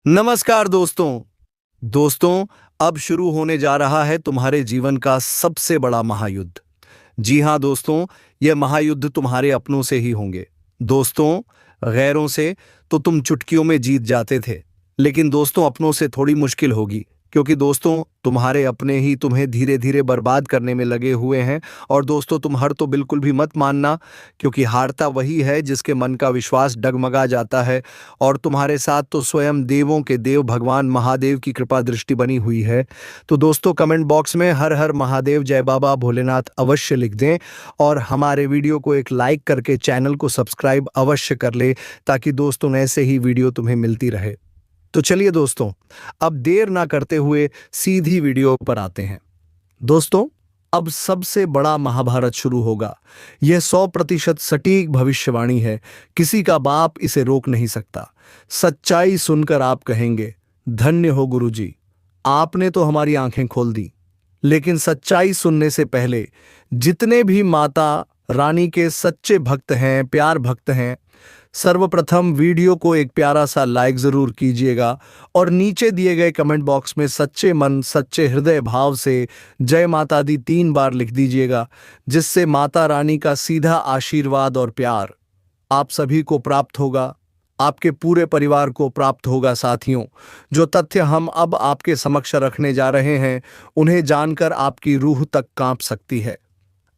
नमस्कार दोस्तों। अब शुरू होने जा रहा है तुम्हारे जीवन का सबसे बड़ा महायुद्ध। जी हाँ दोस्तों, यह महायुद्ध तुम्हारे अपनों से ही होंगे। दोस्तों, गैरों से तो तुम चुटकियों में जीत जाते थे, लेकिन दोस्तों अपनों से थोड़ी मुश्किल होगी, क्योंकि दोस्तों तुम्हारे अपने ही तुम्हें धीरे धीरे बर्बाद करने में लगे हुए हैं। और दोस्तों तुम हार तो बिल्कुल भी मत मानना, क्योंकि हारता वही है जिसके मन का विश्वास डगमगा जाता है। और तुम्हारे साथ तो स्वयं देवों के देव भगवान महादेव की कृपा दृष्टि बनी हुई है। तो दोस्तों कमेंट बॉक्स में हर हर महादेव जय बाबा भोलेनाथ अवश्य लिख दें, और हमारे वीडियो को एक लाइक करके चैनल को सब्सक्राइब अवश्य कर ले, ताकि दोस्तों ऐसे ही वीडियो तुम्हें मिलती रहे। तो चलिए दोस्तों, अब देर ना करते हुए सीधी वीडियो पर आते हैं। दोस्तों, अब सबसे बड़ा महाभारत शुरू होगा। यह 100% सटीक भविष्यवाणी है। किसी का बाप इसे रोक नहीं सकता। सच्चाई सुनकर आप कहेंगे, धन्य हो गुरुजी, आपने तो हमारी आंखें खोल दी। लेकिन सच्चाई सुनने से पहले जितने भी माता रानी के सच्चे भक्त हैं, प्यार भक्त हैं, सर्वप्रथम वीडियो को एक प्यारा सा लाइक जरूर कीजिएगा, और नीचे दिए गए कमेंट बॉक्स में सच्चे मन सच्चे हृदय भाव से जय माता दी 3 बार लिख दीजिएगा, जिससे माता रानी का सीधा आशीर्वाद और प्यार आप सभी को प्राप्त होगा, आपके पूरे परिवार को प्राप्त होगा। साथियों, जो तथ्य हम अब आपके समक्ष रखने जा रहे हैं, उन्हें जानकर आपकी रूह तक कांप सकती है।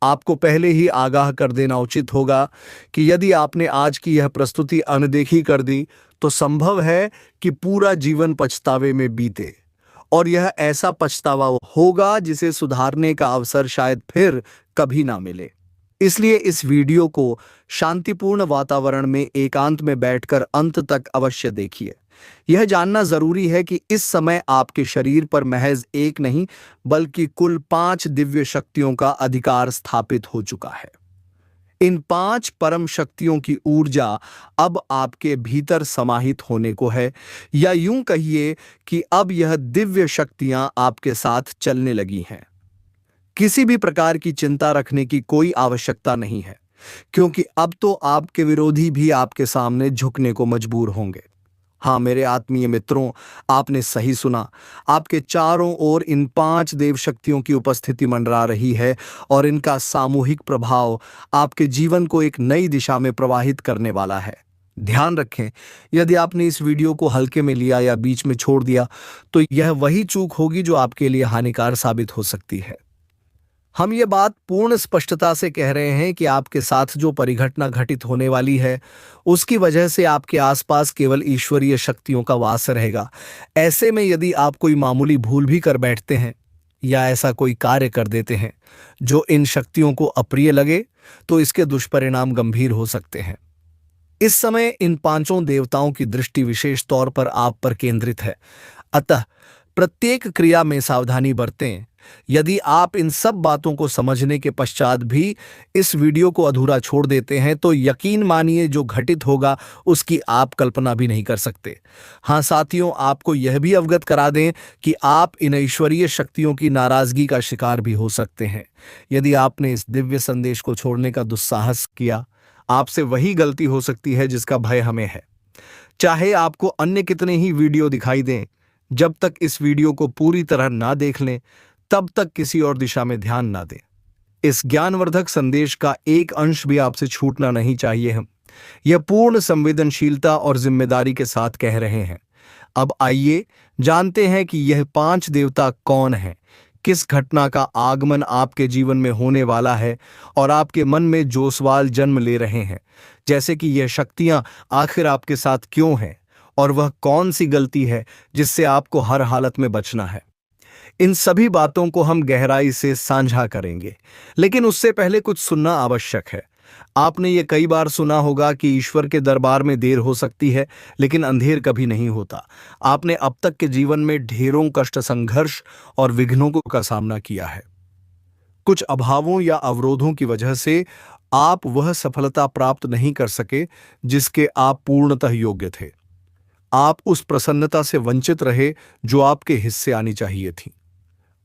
आपको पहले ही आगाह कर देना उचित होगा कि यदि आपने आज की यह प्रस्तुति अनदेखी कर दी, तो संभव है कि पूरा जीवन पछतावे में बीते, और यह ऐसा पछतावा होगा जिसे सुधारने का अवसर शायद फिर कभी ना मिले। इसलिए इस वीडियो को शांतिपूर्ण वातावरण में एकांत में बैठकर अंत तक अवश्य देखिए। यह जानना जरूरी है कि इस समय आपके शरीर पर महज एक नहीं, बल्कि कुल 5 दिव्य शक्तियों का अधिकार स्थापित हो चुका है। इन 5 परम शक्तियों की ऊर्जा अब आपके भीतर समाहित होने को है, या यूं कहिए कि अब यह दिव्य शक्तियां आपके साथ चलने लगी हैं। किसी भी प्रकार की चिंता रखने की कोई आवश्यकता नहीं है, क्योंकि अब तो आपके विरोधी भी आपके सामने झुकने को मजबूर होंगे। हाँ मेरे आत्मीय मित्रों, आपने सही सुना। आपके चारों ओर इन 5 देव शक्तियों की उपस्थिति मंडरा रही है, और इनका सामूहिक प्रभाव आपके जीवन को एक नई दिशा में प्रवाहित करने वाला है। ध्यान रखें, यदि आपने इस वीडियो को हल्के में लिया या बीच में छोड़ दिया, तो यह वही चूक होगी जो आपके लिए हानिकारक साबित हो सकती है। हम ये बात पूर्ण स्पष्टता से कह रहे हैं कि आपके साथ जो परिघटना घटित होने वाली है, उसकी वजह से आपके आसपास केवल ईश्वरीय शक्तियों का वास रहेगा। ऐसे में यदि आप कोई मामूली भूल भी कर बैठते हैं, या ऐसा कोई कार्य कर देते हैं जो इन शक्तियों को अप्रिय लगे, तो इसके दुष्परिणाम गंभीर हो सकते हैं। इस समय इन 5 देवताओं की दृष्टि विशेष तौर पर आप पर केंद्रित है। अतः प्रत्येक क्रिया में सावधानी बरतें। यदि आप इन सब बातों को समझने के पश्चात भी इस वीडियो को अधूरा छोड़ देते हैं, तो यकीन मानिए जो घटित होगा उसकी आप कल्पना भी नहीं कर सकते। हाँ साथियों, आपको यह भी अवगत करा दें कि आप इन ईश्वरीय शक्तियों की नाराजगी का शिकार भी हो सकते हैं। यदि आपने इस दिव्य संदेश को छोड़ने का दुस्साहस किया, आपसे वही गलती हो सकती है जिसका भय हमें है। चाहे आपको अन्य कितने ही वीडियो दिखाई दें, जब तक इस वीडियो को पूरी तरह ना देख लें, तब तक किसी और दिशा में ध्यान ना दें। इस ज्ञानवर्धक संदेश का एक अंश भी आपसे छूटना नहीं चाहिए। हम यह पूर्ण संवेदनशीलता और जिम्मेदारी के साथ कह रहे हैं। अब आइए जानते हैं कि यह 5 देवता कौन हैं, किस घटना का आगमन आपके जीवन में होने वाला है, और आपके मन में जो सवाल जन्म ले रहे हैं, जैसे कि यह शक्तियां आखिर आपके साथ क्यों हैं, और वह कौन सी गलती है जिससे आपको हर हालत में बचना है। इन सभी बातों को हम गहराई से साझा करेंगे, लेकिन उससे पहले कुछ सुनना आवश्यक है। आपने ये कई बार सुना होगा कि ईश्वर के दरबार में देर हो सकती है, लेकिन अंधेर कभी नहीं होता। आपने अब तक के जीवन में ढेरों कष्ट, संघर्ष और विघ्नों का सामना किया है। कुछ अभावों या अवरोधों की वजह से आप वह सफलता प्राप्त नहीं कर सके जिसके आप पूर्णतः योग्य थे। आप उस प्रसन्नता से वंचित रहे जो आपके हिस्से आनी चाहिए थी।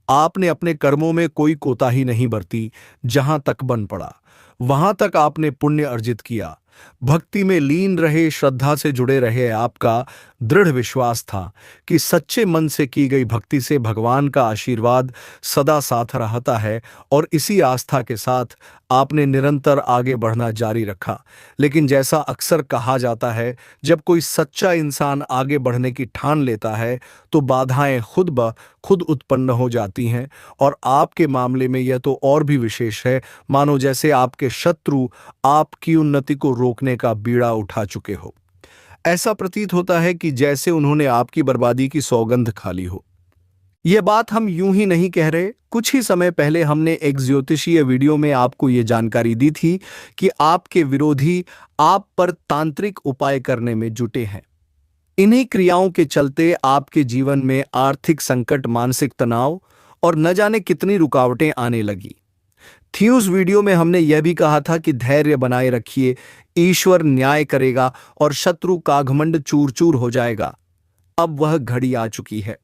आपने अपने कर्मों में कोई कोताही नहीं बरती। जहां तक बन पड़ा वहां तक आपने पुण्य अर्जित किया। भक्ति में लीन रहे, श्रद्धा से जुड़े रहे। आपका दृढ़ विश्वास था कि सच्चे मन से की गई भक्ति से भगवान का आशीर्वाद सदा साथ रहता है, और इसी आस्था के साथ आपने निरंतर आगे बढ़ना जारी रखा। लेकिन जैसा अक्सर कहा जाता है, जब कोई सच्चा इंसान आगे बढ़ने की ठान लेता है तो बाधाएं खुद ब खुद उत्पन्न हो जाती हैं, और आपके मामले में यह तो और भी विशेष है, मानो जैसे आपके शत्रु आपकी उन्नति को रोकने का बीड़ा उठा चुके हो। ऐसा प्रतीत होता है कि जैसे उन्होंने आपकी बर्बादी की सौगंध खा ली हो। यह बात हम यूं ही नहीं कह रहे। कुछ ही समय पहले हमने एक ज्योतिषीय वीडियो में आपको यह जानकारी दी थी कि आपके विरोधी आप पर तांत्रिक उपाय करने में जुटे हैं। इन्हीं क्रियाओं के चलते आपके जीवन में आर्थिक संकट, मानसिक तनाव और न जाने कितनी रुकावटें आने लगी थी। उस वीडियो में हमने यह भी कहा था कि धैर्य बनाए रखिए, ईश्वर न्याय करेगा और शत्रु का घमंड चूर चूर हो जाएगा। अब वह घड़ी आ चुकी है।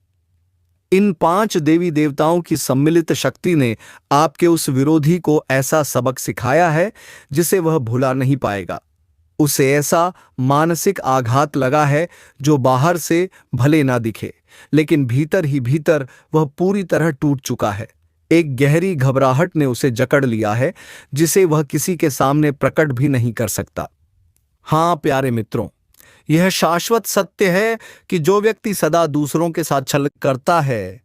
इन 5 देवी देवताओं की सम्मिलित शक्ति ने आपके उस विरोधी को ऐसा सबक सिखाया है जिसे वह भुला नहीं पाएगा। उसे ऐसा मानसिक आघात लगा है जो बाहर से भले ना दिखे, लेकिन भीतर ही भीतर वह पूरी तरह टूट चुका है। एक गहरी घबराहट ने उसे जकड़ लिया है जिसे वह किसी के सामने प्रकट भी नहीं कर सकता। हाँ प्यारे मित्रों, यह शाश्वत सत्य है कि जो व्यक्ति सदा दूसरों के साथ छल करता है,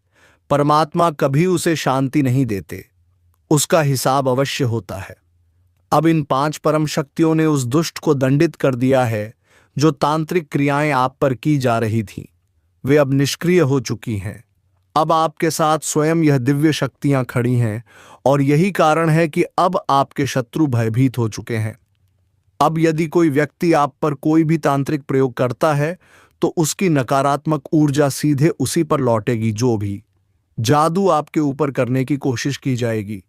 परमात्मा कभी उसे शांति नहीं देते, उसका हिसाब अवश्य होता है। अब इन 5 परम शक्तियों ने उस दुष्ट को दंडित कर दिया है जो तांत्रिक क्रियाएं आप पर की जा रही थीं। वे अब निष्क्रिय हो चुकी हैं। अब आपके साथ स्वयं यह दिव्य शक्तियां खड़ी हैं, और यही कारण है कि अब आपके शत्रु भयभीत हो चुके हैं। अब यदि कोई व्यक्ति आप पर कोई भी तांत्रिक प्रयोग करता है तो उसकी नकारात्मक ऊर्जा सीधे उसी पर लौटेगी। जो भी जादू आपके ऊपर करने की कोशिश की जाएगी,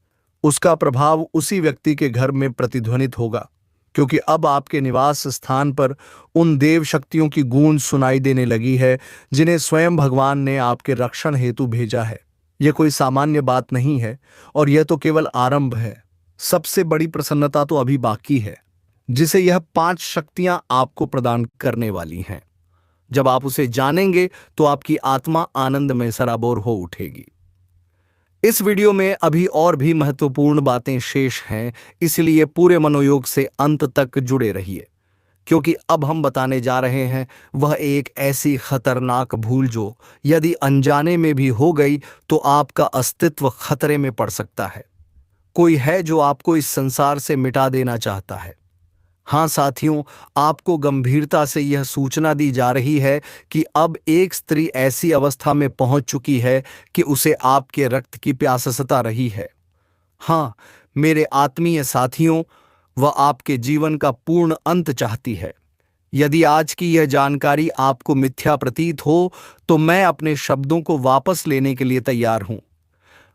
उसका प्रभाव उसी व्यक्ति के घर में प्रतिध्वनित होगा, क्योंकि अब आपके निवास स्थान पर उन देव शक्तियों की गूंज सुनाई देने लगी है जिन्हें स्वयं भगवान ने आपके रक्षण हेतु भेजा है। यह कोई सामान्य बात नहीं है, और यह तो केवल आरंभ है। सबसे बड़ी प्रसन्नता तो अभी बाकी है, जिसे यह 5 शक्तियां आपको प्रदान करने वाली हैं। जब आप उसे जानेंगे तो आपकी आत्मा आनंद में सराबोर हो उठेगी। इस वीडियो में अभी और भी महत्वपूर्ण बातें शेष हैं, इसलिए पूरे मनोयोग से अंत तक जुड़े रहिए, क्योंकि अब हम बताने जा रहे हैं वह एक ऐसी खतरनाक भूल जो यदि अनजाने में भी हो गई तो आपका अस्तित्व खतरे में पड़ सकता है। कोई है जो आपको इस संसार से मिटा देना चाहता है। हाँ साथियों, आपको गंभीरता से यह सूचना दी जा रही है कि अब एक स्त्री ऐसी अवस्था में पहुंच चुकी है कि उसे आपके रक्त की प्यास सता रही है। हाँ मेरे आत्मीय साथियों, वह आपके जीवन का पूर्ण अंत चाहती है। यदि आज की यह जानकारी आपको मिथ्या प्रतीत हो तो मैं अपने शब्दों को वापस लेने के लिए तैयार हूं।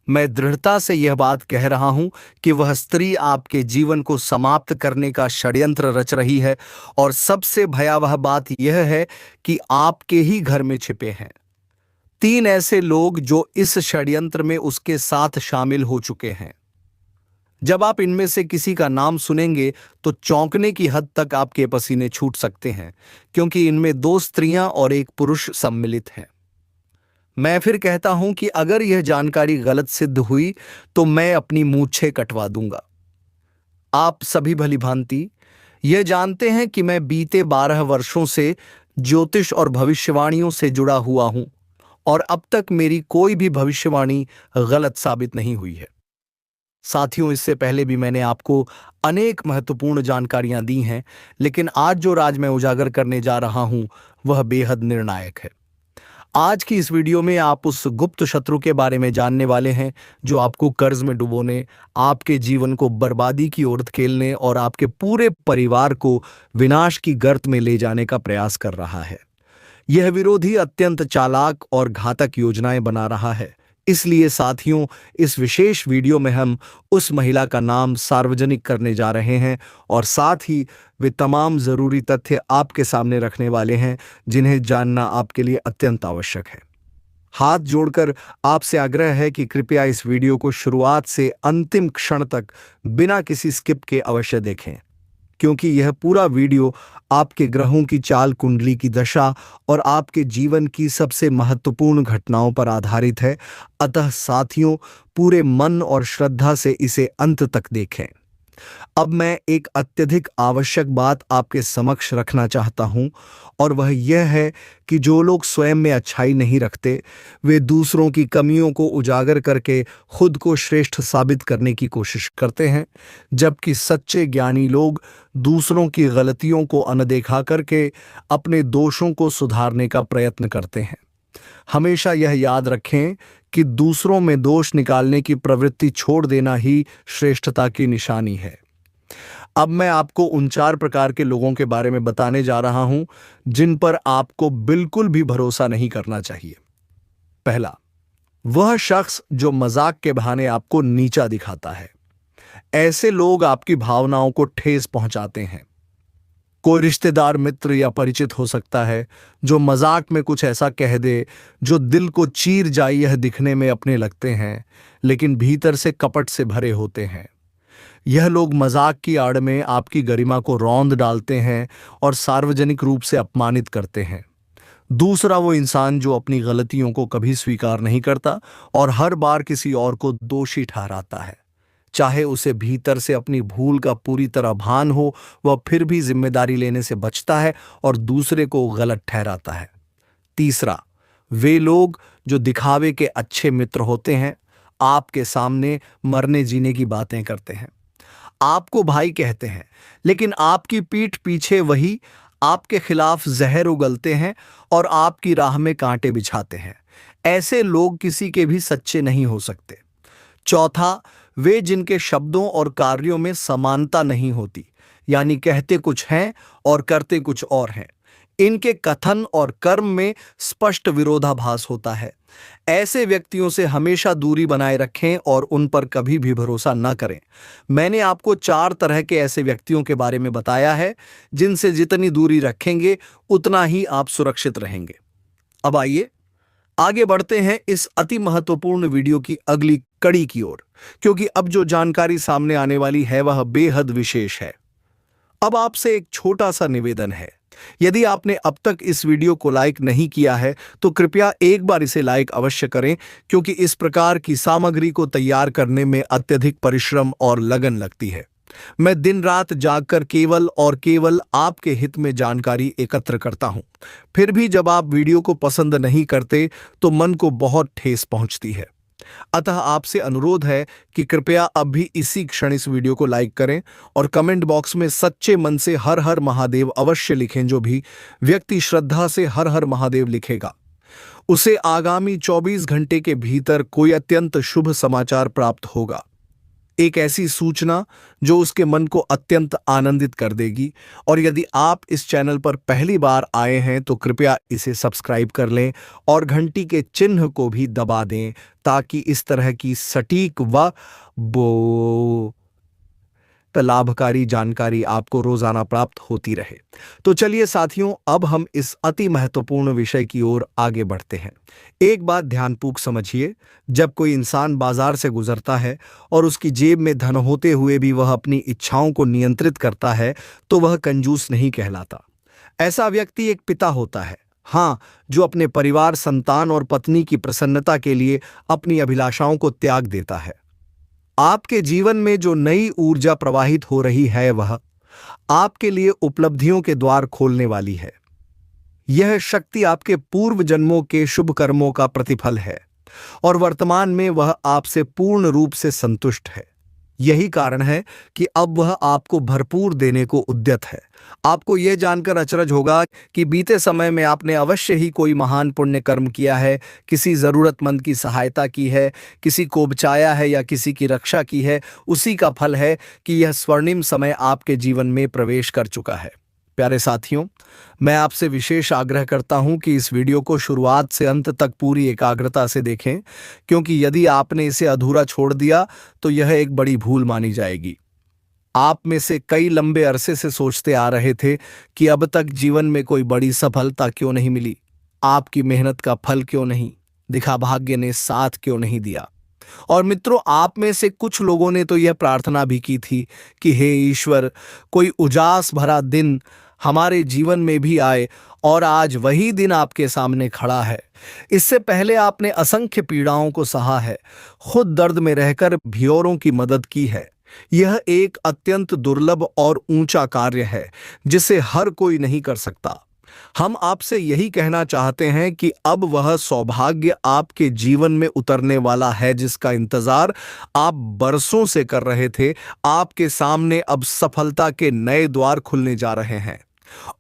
मैं दृढ़ता से यह बात कह रहा हूं कि वह स्त्री आपके जीवन को समाप्त करने का षड्यंत्र रच रही है, और सबसे भयावह बात यह है कि आपके ही घर में छिपे हैं 3 ऐसे लोग जो इस षड्यंत्र में उसके साथ शामिल हो चुके हैं। जब आप इनमें से किसी का नाम सुनेंगे तो चौंकने की हद तक आपके पसीने छूट सकते हैं, क्योंकि इनमें 2 स्त्रियां और 1 पुरुष सम्मिलित हैं। मैं फिर कहता हूं कि अगर यह जानकारी गलत सिद्ध हुई तो मैं अपनी मूंछें कटवा दूंगा। आप सभी भलीभांति यह जानते हैं कि मैं बीते 12 वर्षों से ज्योतिष और भविष्यवाणियों से जुड़ा हुआ हूं, और अब तक मेरी कोई भी भविष्यवाणी गलत साबित नहीं हुई है। साथियों, इससे पहले भी मैंने आपको अनेक महत्वपूर्ण जानकारियां दी हैं, लेकिन आज जो राज मैं उजागर करने जा रहा हूं वह बेहद निर्णायक है। आज की इस वीडियो में आप उस गुप्त शत्रु के बारे में जानने वाले हैं जो आपको कर्ज में डुबोने, आपके जीवन को बर्बादी की ओर धकेलने और आपके पूरे परिवार को विनाश की गर्त में ले जाने का प्रयास कर रहा है। यह विरोधी अत्यंत चालाक और घातक योजनाएं बना रहा है। इसलिए साथियों, इस विशेष वीडियो में हम उस महिला का नाम सार्वजनिक करने जा रहे हैं, और साथ ही वे तमाम जरूरी तथ्य आपके सामने रखने वाले हैं जिन्हें जानना आपके लिए अत्यंत आवश्यक है। हाथ जोड़कर आपसे आग्रह है कि कृपया इस वीडियो को शुरुआत से अंतिम क्षण तक बिना किसी स्किप के अवश्य देखें। क्योंकि यह पूरा वीडियो आपके ग्रहों की चाल कुंडली की दशा और आपके जीवन की सबसे महत्वपूर्ण घटनाओं पर आधारित है। अतः साथियों, पूरे मन और श्रद्धा से इसे अंत तक देखें। अब मैं एक अत्यधिक आवश्यक बात आपके समक्ष रखना चाहता हूं, और वह यह है कि जो लोग स्वयं में अच्छाई नहीं रखते, वे दूसरों की कमियों को उजागर करके खुद को श्रेष्ठ साबित करने की कोशिश करते हैं, जबकि सच्चे ज्ञानी लोग दूसरों की गलतियों को अनदेखा करके अपने दोषों को सुधारने का प्रयत्न करते हैं। हमेशा यह याद रखें कि दूसरों में दोष निकालने की प्रवृत्ति छोड़ देना ही श्रेष्ठता की निशानी है। अब मैं आपको उन 4 प्रकार के लोगों के बारे में बताने जा रहा हूं जिन पर आपको बिल्कुल भी भरोसा नहीं करना चाहिए। पहला, वह शख्स जो मजाक के बहाने आपको नीचा दिखाता है। ऐसे लोग आपकी भावनाओं को ठेस पहुंचाते हैं। कोई रिश्तेदार, मित्र या परिचित हो सकता है जो मजाक में कुछ ऐसा कह दे जो दिल को चीर जाए। यह दिखने में अपने लगते हैं, लेकिन भीतर से कपट से भरे होते हैं। यह लोग मजाक की आड़ में आपकी गरिमा को रौंद डालते हैं और सार्वजनिक रूप से अपमानित करते हैं। दूसरा, वो इंसान जो अपनी गलतियों को कभी स्वीकार नहीं करता और हर बार किसी और को दोषी ठहराता है। चाहे उसे भीतर से अपनी भूल का पूरी तरह भान हो, वह फिर भी जिम्मेदारी लेने से बचता है और दूसरे को गलत ठहराता है। तीसरा, वे लोग जो दिखावे के अच्छे मित्र होते हैं, आपके सामने मरने जीने की बातें करते हैं, आपको भाई कहते हैं, लेकिन आपकी पीठ पीछे वही आपके खिलाफ जहर उगलते हैं और आपकी राह में कांटे बिछाते हैं। ऐसे लोग किसी के भी सच्चे नहीं हो सकते। चौथा, वे जिनके शब्दों और कार्यों में समानता नहीं होती, यानी कहते कुछ हैं और करते कुछ और हैं। इनके कथन और कर्म में स्पष्ट विरोधाभास होता है। ऐसे व्यक्तियों से हमेशा दूरी बनाए रखें और उन पर कभी भी भरोसा न करें। मैंने आपको 4 तरह के ऐसे व्यक्तियों के बारे में बताया है जिनसे जितनी दूरी रखेंगे उतना ही आप सुरक्षित रहेंगे। अब आइए आगे बढ़ते हैं इस अति महत्वपूर्ण वीडियो की अगली कड़ी की ओर, क्योंकि अब जो जानकारी सामने आने वाली है वह बेहद विशेष है। अब आपसे एक छोटा सा निवेदन है। यदि आपने अब तक इस वीडियो को लाइक नहीं किया है तो कृपया एक बार इसे लाइक अवश्य करें, क्योंकि इस प्रकार की सामग्री को तैयार करने में अत्यधिक परिश्रम और लगन लगती है। मैं दिन रात जागकर केवल और केवल आपके हित में जानकारी एकत्र करता हूं। फिर भी जब आप वीडियो को पसंद नहीं करते तो मन को बहुत ठेस पहुंचती है। अतः आपसे अनुरोध है कि कृपया अब भी इसी क्षण इस वीडियो को लाइक करें और कमेंट बॉक्स में सच्चे मन से हर हर महादेव अवश्य लिखें। जो भी व्यक्ति श्रद्धा से हर हर महादेव लिखेगा उसे आगामी 24 घंटे के भीतर कोई अत्यंत शुभ समाचार प्राप्त होगा। एक ऐसी सूचना जो उसके मन को अत्यंत आनंदित कर देगी। और यदि आप इस चैनल पर पहली बार आए हैं तो कृपया इसे सब्सक्राइब कर लें और घंटी के चिन्ह को भी दबा दें, ताकि इस तरह की सटीक व लाभकारी जानकारी आपको रोजाना प्राप्त होती रहे। तो चलिए साथियों, अब हम इस अति महत्वपूर्ण विषय की ओर आगे बढ़ते हैं। एक बात ध्यानपूर्वक समझिए, जब कोई इंसान बाजार से गुजरता है और उसकी जेब में धन होते हुए भी वह अपनी इच्छाओं को नियंत्रित करता है तो वह कंजूस नहीं कहलाता। ऐसा व्यक्ति एक पिता होता है, हाँ, जो अपने परिवार, संतान और पत्नी की प्रसन्नता के लिए अपनी अभिलाषाओं को त्याग देता है। आपके जीवन में जो नई ऊर्जा प्रवाहित हो रही है वह आपके लिए उपलब्धियों के द्वार खोलने वाली है। यह शक्ति आपके पूर्व जन्मों के शुभ कर्मों का प्रतिफल है और वर्तमान में वह आपसे पूर्ण रूप से संतुष्ट है। यही कारण है कि अब वह आपको भरपूर देने को उद्यत है। आपको यह जानकर अचरज होगा कि बीते समय में आपने अवश्य ही कोई महान पुण्य कर्म किया है, किसी जरूरतमंद की सहायता की है, किसी को बचाया है या किसी की रक्षा की है। उसी का फल है कि यह स्वर्णिम समय आपके जीवन में प्रवेश कर चुका है। प्यारे साथियों, मैं आपसे विशेष आग्रह करता हूं कि इस वीडियो को शुरुआत से अंत तक पूरी एकाग्रता से देखें, क्योंकि यदि आपने इसे अधूरा छोड़ दिया तो यह एक बड़ी भूल मानी जाएगी। आप में से कई लंबे अरसे से सोचते आ रहे थे कि अब तक जीवन में कोई बड़ी सफलता क्यों नहीं मिली, आपकी मेहनत का फल क्यों नहीं दिखा, भाग्य ने साथ क्यों नहीं दिया। और मित्रों, आप में से कुछ लोगों ने तो यह प्रार्थना भी की थी कि हे ईश्वर, कोई उजास भरा दिन हमारे जीवन में भी आए, और आज वही दिन आपके सामने खड़ा है। इससे पहले आपने असंख्य पीड़ाओं को सहा है, खुद दर्द में रहकर भी औरों की मदद की है। यह एक अत्यंत दुर्लभ और ऊंचा कार्य है जिसे हर कोई नहीं कर सकता। हम आपसे यही कहना चाहते हैं कि अब वह सौभाग्य आपके जीवन में उतरने वाला है जिसका इंतजार आप बरसों से कर रहे थे। आपके सामने अब सफलता के नए द्वार खुलने जा रहे हैं,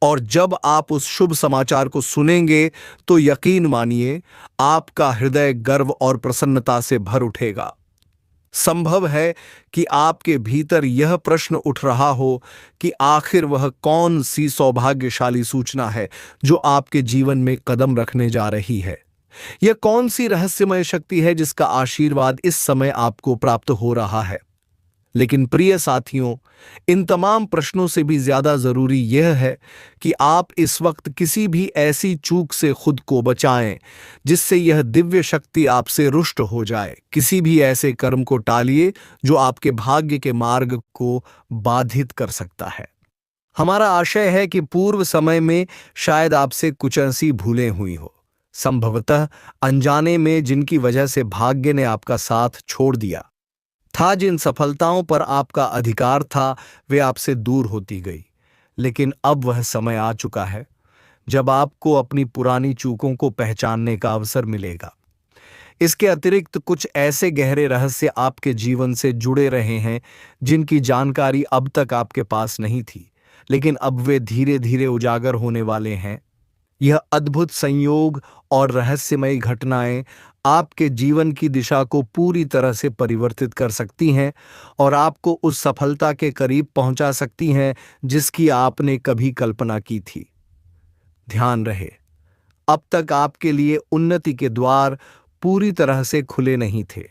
और जब आप उस शुभ समाचार को सुनेंगे तो यकीन मानिए, आपका हृदय गर्व और प्रसन्नता से भर उठेगा। संभव है कि आपके भीतर यह प्रश्न उठ रहा हो कि आखिर वह कौन सी सौभाग्यशाली सूचना है जो आपके जीवन में कदम रखने जा रही है। यह कौन सी रहस्यमय शक्ति है जिसका आशीर्वाद इस समय आपको प्राप्त हो रहा है। लेकिन प्रिय साथियों, इन तमाम प्रश्नों से भी ज्यादा जरूरी यह है कि आप इस वक्त किसी भी ऐसी चूक से खुद को बचाएं जिससे यह दिव्य शक्ति आपसे रुष्ट हो जाए। किसी भी ऐसे कर्म को टालिए जो आपके भाग्य के मार्ग को बाधित कर सकता है। हमारा आशय है कि पूर्व समय में शायद आपसे कुछ ऐसी भूलें हुई हो, संभवतः अनजाने में, जिनकी वजह से भाग्य ने आपका साथ छोड़ दिया था। जिन सफलताओं पर आपका अधिकार था वे आपसे दूर होती गई। लेकिन अब वह समय आ चुका है जब आपको अपनी पुरानी चूकों को पहचानने का अवसर मिलेगा। इसके अतिरिक्त कुछ ऐसे गहरे रहस्य आपके जीवन से जुड़े रहे हैं जिनकी जानकारी अब तक आपके पास नहीं थी, लेकिन अब वे धीरे धीरे उजागर होने वाले हैं। यह अद्भुत संयोग और रहस्यमयी घटनाएं आपके जीवन की दिशा को पूरी तरह से परिवर्तित कर सकती हैं और आपको उस सफलता के करीब पहुंचा सकती हैं जिसकी आपने कभी कल्पना की थी। ध्यान रहे, अब तक आपके लिए उन्नति के द्वार पूरी तरह से खुले नहीं थे।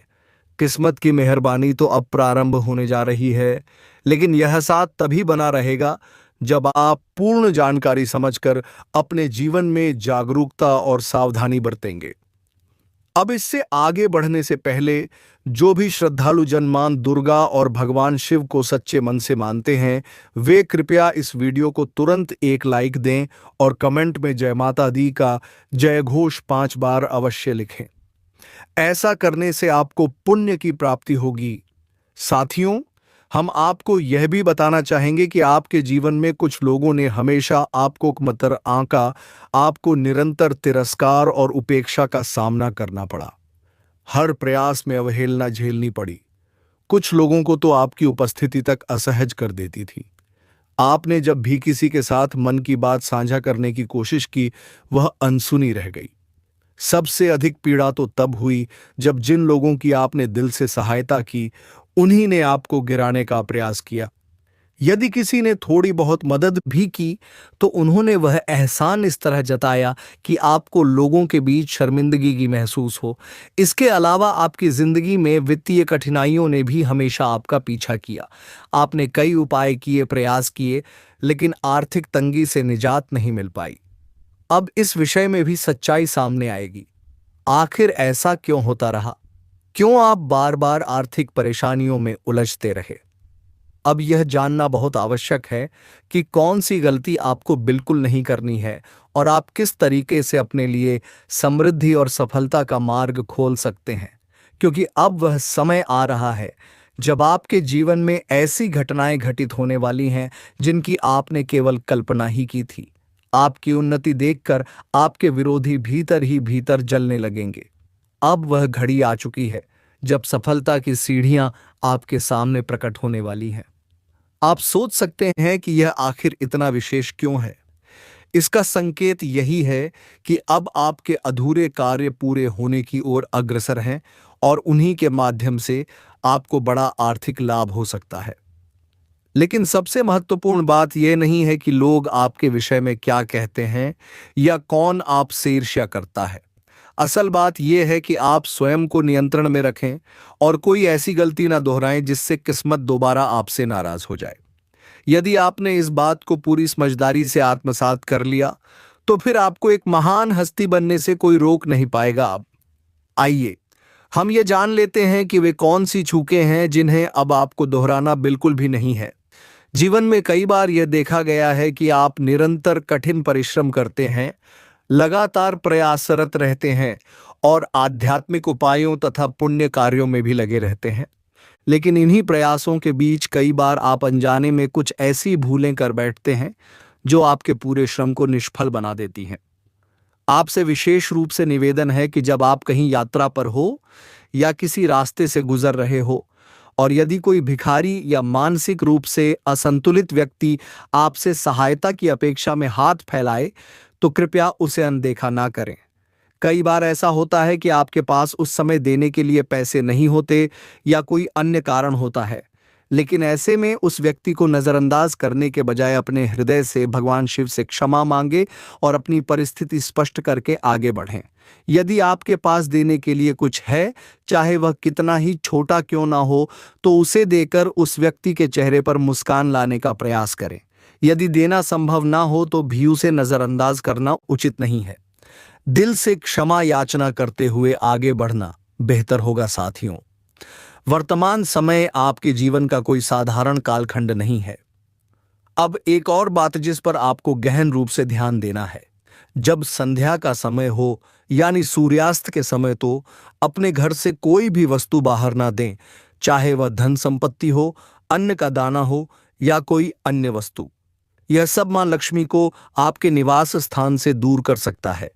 किस्मत की मेहरबानी तो अब प्रारंभ होने जा रही है, लेकिन यह साथ तभी बना रहेगा जब आप पूर्ण जानकारी समझकर अपने जीवन में जागरूकता और सावधानी बरतेंगे। अब इससे आगे बढ़ने से पहले जो भी श्रद्धालु जन मां दुर्गा और भगवान शिव को सच्चे मन से मानते हैं, वे कृपया इस वीडियो को तुरंत एक लाइक दें और कमेंट में जय माता दी का जय घोष 5 बार अवश्य लिखें। ऐसा करने से आपको पुण्य की प्राप्ति होगी। साथियों, हम आपको यह भी बताना चाहेंगे कि आपके जीवन में कुछ लोगों ने हमेशा आपको कमतर आंका, आपको निरंतर तिरस्कार और उपेक्षा का सामना करना पड़ा। हर प्रयास में अवहेलना झेलनी पड़ी। कुछ लोगों को तो आपकी उपस्थिति तक असहज कर देती थी। आपने जब भी किसी के साथ मन की बात साझा करने की कोशिश की, वह अनसुनी रह गई। सबसे अधिक पीड़ा तो तब हुई जब जिन लोगों की आपने दिल से सहायता की, उन्हीं ने आपको गिराने का प्रयास किया। यदि किसी ने थोड़ी बहुत मदद भी की तो उन्होंने वह एहसान इस तरह जताया कि आपको लोगों के बीच शर्मिंदगी की महसूस हो। इसके अलावा आपकी जिंदगी में वित्तीय कठिनाइयों ने भी हमेशा आपका पीछा किया। आपने कई उपाय किए, प्रयास किए, लेकिन आर्थिक तंगी से निजात नहीं मिल पाई। अब इस विषय में भी सच्चाई सामने आएगी। आखिर ऐसा क्यों होता रहा? क्यों आप बार बार आर्थिक परेशानियों में उलझते रहे? अब यह जानना बहुत आवश्यक है कि कौन सी गलती आपको बिल्कुल नहीं करनी है और आप किस तरीके से अपने लिए समृद्धि और सफलता का मार्ग खोल सकते हैं, क्योंकि अब वह समय आ रहा है जब आपके जीवन में ऐसी घटनाएं घटित होने वाली हैं जिनकी आपने केवल कल्पना ही की थी। आपकी उन्नति देखकर आपके विरोधी भीतर ही भीतर जलने लगेंगे। अब वह घड़ी आ चुकी है जब सफलता की सीढ़ियां आपके सामने प्रकट होने वाली हैं। आप सोच सकते हैं कि यह आखिर इतना विशेष क्यों है? इसका संकेत यही है कि अब आपके अधूरे कार्य पूरे होने की ओर अग्रसर हैं और उन्हीं के माध्यम से आपको बड़ा आर्थिक लाभ हो सकता है। लेकिन सबसे महत्वपूर्ण बात यह नहीं है कि लोग आपके विषय में क्या कहते हैं या कौन आपसे ईर्ष्या करता है। असल बात यह है कि आप स्वयं को नियंत्रण में रखें और कोई ऐसी गलती ना दोहराएं जिससे किस्मत दोबारा आपसे नाराज हो जाए। यदि आपने इस बात को पूरी समझदारी से आत्मसात कर लिया तो फिर आपको एक महान हस्ती बनने से कोई रोक नहीं पाएगा। अब आइए हम ये जान लेते हैं कि वे कौन सी चूकें हैं जिन्हें अब आपको दोहराना बिल्कुल भी नहीं है। जीवन में कई बार यह देखा गया है कि आप निरंतर कठिन परिश्रम करते हैं, लगातार प्रयासरत रहते हैं और आध्यात्मिक उपायों तथा पुण्य कार्यों में भी लगे रहते हैं। लेकिन इन्हीं प्रयासों के बीच कई बार आप अनजाने में कुछ ऐसी भूलें कर बैठते हैं जो आपके पूरे श्रम को निष्फल बना देती हैं। आपसे विशेष रूप से निवेदन है कि जब आप कहीं यात्रा पर हो या किसी रास्ते से गुजर रहे हो और यदि कोई भिखारी या मानसिक रूप से असंतुलित व्यक्ति आपसे सहायता की अपेक्षा में हाथ फैलाए तो कृपया उसे अनदेखा ना करें। कई बार ऐसा होता है कि आपके पास उस समय देने के लिए पैसे नहीं होते या कोई अन्य कारण होता है, लेकिन ऐसे में उस व्यक्ति को नजरअंदाज करने के बजाय अपने हृदय से भगवान शिव से क्षमा मांगे और अपनी परिस्थिति स्पष्ट करके आगे बढ़ें। यदि आपके पास देने के लिए कुछ है, चाहे वह कितना ही छोटा क्यों ना हो, तो उसे देकर उस व्यक्ति के चेहरे पर मुस्कान लाने का प्रयास करें। यदि देना संभव ना हो तो भी उसे नजरअंदाज करना उचित नहीं है। दिल से क्षमा याचना करते हुए आगे बढ़ना बेहतर होगा। साथियों, वर्तमान समय आपके जीवन का कोई साधारण कालखंड नहीं है। अब एक और बात जिस पर आपको गहन रूप से ध्यान देना है, जब संध्या का समय हो यानी सूर्यास्त के समय, तो अपने घर से कोई भी वस्तु बाहर ना दें, चाहे वह धन संपत्ति हो, अन्न का दाना हो या कोई अन्य वस्तु। यह सब मां लक्ष्मी को आपके निवास स्थान से दूर कर सकता है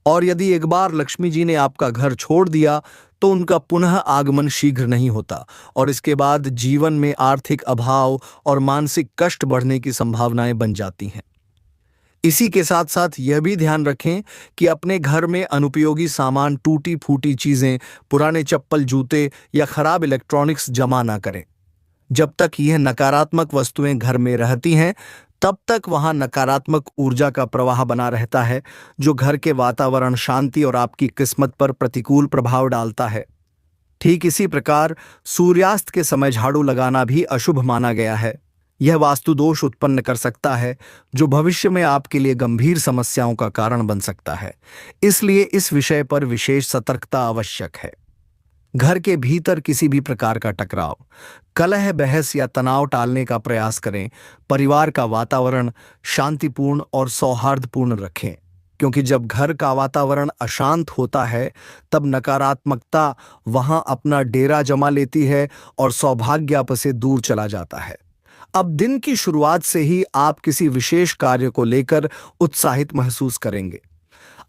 और यदि एक बार लक्ष्मी जी ने आपका घर छोड़ दिया तो उनका पुनः आगमन शीघ्र नहीं होता और इसके बाद जीवन में आर्थिक अभाव और मानसिक कष्ट बढ़ने की संभावनाएं बन जाती हैं। इसी के साथ साथ यह भी ध्यान रखें कि अपने घर में अनुपयोगी सामान, टूटी फूटी चीजें, पुराने चप्पल, जूते या खराब इलेक्ट्रॉनिक्स जमा ना करें। जब तक यह नकारात्मक वस्तुएं घर में रहती हैं तब तक वहां नकारात्मक ऊर्जा का प्रवाह बना रहता है, जो घर के वातावरण, शांति और आपकी किस्मत पर प्रतिकूल प्रभाव डालता है। ठीक इसी प्रकार सूर्यास्त के समय झाड़ू लगाना भी अशुभ माना गया है। यह वास्तु दोष उत्पन्न कर सकता है जो भविष्य में आपके लिए गंभीर समस्याओं का कारण बन सकता है। इसलिए इस विषय पर विशेष सतर्कता आवश्यक है। घर के भीतर किसी भी प्रकार का टकराव, कलह, बहस या तनाव टालने का प्रयास करें। परिवार का वातावरण शांतिपूर्ण और सौहार्दपूर्ण रखें, क्योंकि जब घर का वातावरण अशांत होता है तब नकारात्मकता वहां अपना डेरा जमा लेती है और सौभाग्य आपसे दूर चला जाता है। अब दिन की शुरुआत से ही आप किसी विशेष कार्य को लेकर उत्साहित महसूस करेंगे।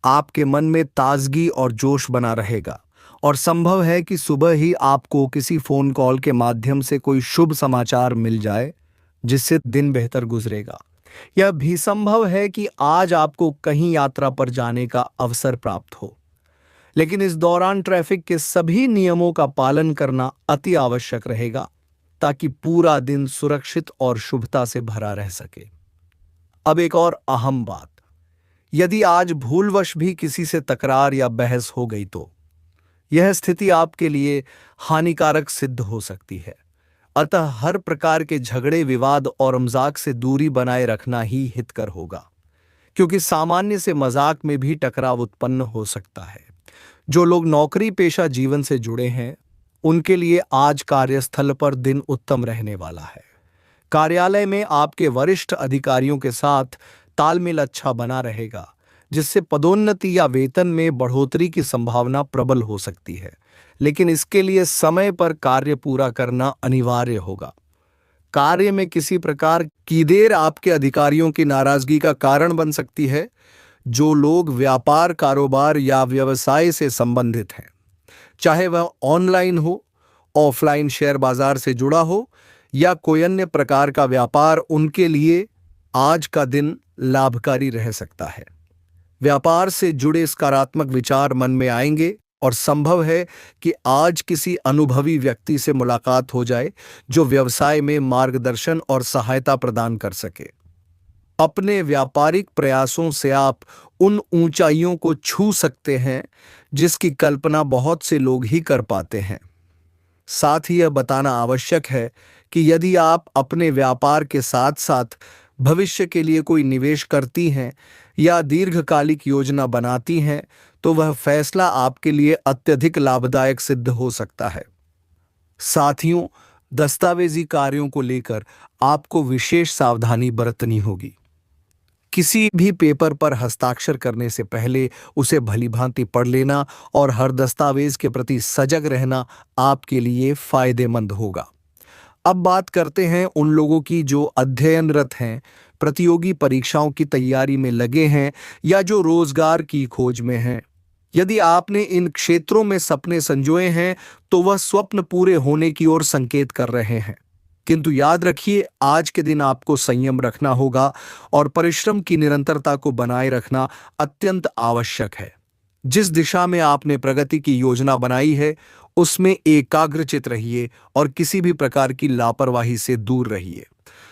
आपके मन में ताजगी और जोश बना रहेगा और संभव है कि सुबह ही आपको किसी फोन कॉल के माध्यम से कोई शुभ समाचार मिल जाए जिससे दिन बेहतर गुजरेगा। यह भी संभव है कि आज आपको कहीं यात्रा पर जाने का अवसर प्राप्त हो, लेकिन इस दौरान ट्रैफिक के सभी नियमों का पालन करना अति आवश्यक रहेगा ताकि पूरा दिन सुरक्षित और शुभता से भरा रह सके। अब एक और अहम बात, यदि आज भूलवश भी किसी से तकरार या बहस हो गई तो यह स्थिति आपके लिए हानिकारक सिद्ध हो सकती है। अतः हर प्रकार के झगड़े, विवाद और मजाक से दूरी बनाए रखना ही हितकर होगा, क्योंकि सामान्य से मजाक में भी टकराव उत्पन्न हो सकता है। जो लोग नौकरी पेशा जीवन से जुड़े हैं उनके लिए आज कार्यस्थल पर दिन उत्तम रहने वाला है। कार्यालय में आपके वरिष्ठ अधिकारियों के साथ तालमेल अच्छा बना रहेगा, जिससे पदोन्नति या वेतन में बढ़ोतरी की संभावना प्रबल हो सकती है, लेकिन इसके लिए समय पर कार्य पूरा करना अनिवार्य होगा। कार्य में किसी प्रकार की देर आपके अधिकारियों की नाराजगी का कारण बन सकती है। जो लोग व्यापार, कारोबार या व्यवसाय से संबंधित हैं, चाहे वह ऑनलाइन हो, ऑफलाइन, शेयर बाजार से जुड़ा हो या कोई अन्य प्रकार का व्यापार, उनके लिए आज का दिन लाभकारी रह सकता है। व्यापार से जुड़े सकारात्मक विचार मन में आएंगे और संभव है कि आज किसी अनुभवी व्यक्ति से मुलाकात हो जाए जो व्यवसाय में मार्गदर्शन और सहायता प्रदान कर सके। अपने व्यापारिक प्रयासों से आप उन ऊंचाइयों को छू सकते हैं जिसकी कल्पना बहुत से लोग ही कर पाते हैं। साथ ही यह बताना आवश्यक है कि यदि आप अपने व्यापार के साथ साथ भविष्य के लिए कोई निवेश करती हैं या दीर्घकालिक योजना बनाती हैं तो वह फैसला आपके लिए अत्यधिक लाभदायक सिद्ध हो सकता है। साथियों, दस्तावेजी कार्यों को लेकर आपको विशेष सावधानी बरतनी होगी। किसी भी पेपर पर हस्ताक्षर करने से पहले उसे भलीभांति पढ़ लेना और हर दस्तावेज के प्रति सजग रहना आपके लिए फायदेमंद होगा। अब बात करते हैं उन लोगों की जो अध्ययनरत हैं, प्रतियोगी परीक्षाओं की तैयारी में लगे हैं या जो रोजगार की खोज में हैं। यदि आपने इन क्षेत्रों में सपने संजोए हैं तो वह स्वप्न पूरे होने की ओर संकेत कर रहे हैं। किंतु याद रखिए, आज के दिन आपको संयम रखना होगा और परिश्रम की निरंतरता को बनाए रखना अत्यंत आवश्यक है। जिस दिशा में आपने प्रगति की योजना बनाई है उसमें एकाग्रचित रहिए और किसी भी प्रकार की लापरवाही से दूर रहिए।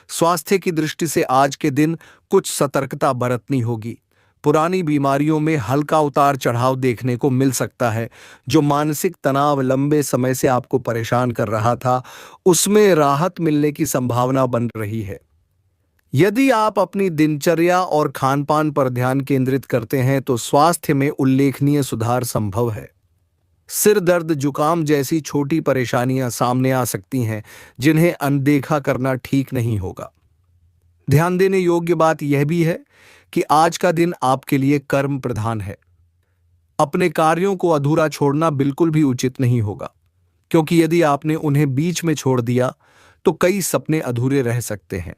स्वास्थ्य की दृष्टि से आज के दिन कुछ सतर्कता बरतनी होगी। पुरानी बीमारियों में हल्का उतार चढ़ाव देखने को मिल सकता है। जो मानसिक तनाव लंबे समय से आपको परेशान कर रहा था, उसमें राहत मिलने की संभावना बन रही है। यदि आप अपनी दिनचर्या और खानपान पर ध्यान केंद्रित करते हैं तो स्वास्थ्य में उल्लेखनीय सुधार संभव है। सिर दर्द, जुकाम जैसी छोटी परेशानियां सामने आ सकती हैं, जिन्हें अनदेखा करना ठीक नहीं होगा। ध्यान देने योग्य बात यह भी है कि आज का दिन आपके लिए कर्म प्रधान है। अपने कार्यों को अधूरा छोड़ना बिल्कुल भी उचित नहीं होगा, क्योंकि यदि आपने उन्हें बीच में छोड़ दिया तो कई सपने अधूरे रह सकते हैं।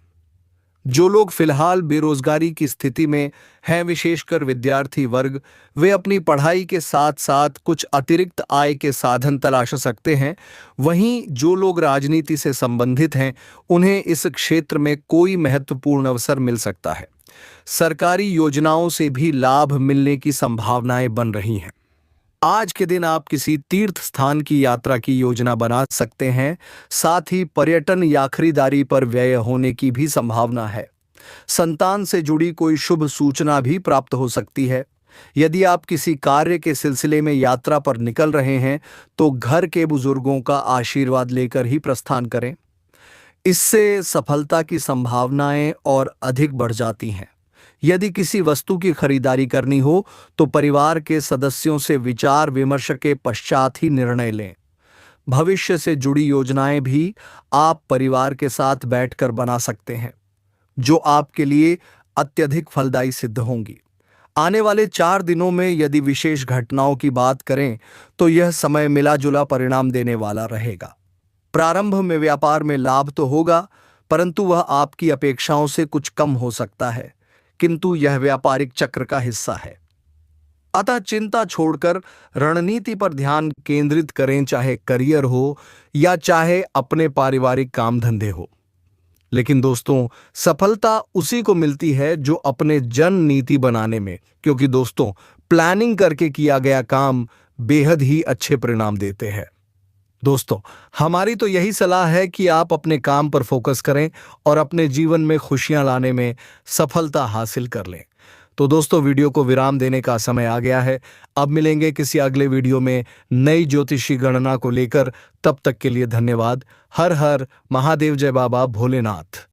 जो लोग फिलहाल बेरोजगारी की स्थिति में हैं, विशेषकर विद्यार्थी वर्ग, वे अपनी पढ़ाई के साथ साथ कुछ अतिरिक्त आय के साधन तलाश सकते हैं। वहीं जो लोग राजनीति से संबंधित हैं, उन्हें इस क्षेत्र में कोई महत्वपूर्ण अवसर मिल सकता है। सरकारी योजनाओं से भी लाभ मिलने की संभावनाएं बन रही हैं। आज के दिन आप किसी तीर्थ स्थान की यात्रा की योजना बना सकते हैं। साथ ही पर्यटन या खरीदारी पर व्यय होने की भी संभावना है। संतान से जुड़ी कोई शुभ सूचना भी प्राप्त हो सकती है। यदि आप किसी कार्य के सिलसिले में यात्रा पर निकल रहे हैं तो घर के बुजुर्गों का आशीर्वाद लेकर ही प्रस्थान करें। इससे सफलता की संभावनाएं और अधिक बढ़ जाती हैं। यदि किसी वस्तु की खरीदारी करनी हो तो परिवार के सदस्यों से विचार विमर्श के पश्चात ही निर्णय लें। भविष्य से जुड़ी योजनाएं भी आप परिवार के साथ बैठकर बना सकते हैं, जो आपके लिए अत्यधिक फलदायी सिद्ध होंगी। आने वाले 4 दिनों में यदि विशेष घटनाओं की बात करें तो यह समय मिला जुला परिणाम देने वाला रहेगा। प्रारंभ में व्यापार में लाभ तो होगा, परंतु वह आपकी अपेक्षाओं से कुछ कम हो सकता है, किंतु यह व्यापारिक चक्र का हिस्सा है। अतः चिंता छोड़कर रणनीति पर ध्यान केंद्रित करें, चाहे करियर हो या चाहे अपने पारिवारिक काम धंधे हो। लेकिन दोस्तों, सफलता उसी को मिलती है जो अपने जन नीति बनाने में, क्योंकि दोस्तों, प्लानिंग करके किया गया काम बेहद ही अच्छे परिणाम देते हैं। दोस्तों, हमारी तो यही सलाह है कि आप अपने काम पर फोकस करें और अपने जीवन में खुशियां लाने में सफलता हासिल कर लें। तो दोस्तों, वीडियो को विराम देने का समय आ गया है। अब मिलेंगे किसी अगले वीडियो में नई ज्योतिषी गणना को लेकर। तब तक के लिए धन्यवाद। हर हर महादेव, जय बाबा भोलेनाथ।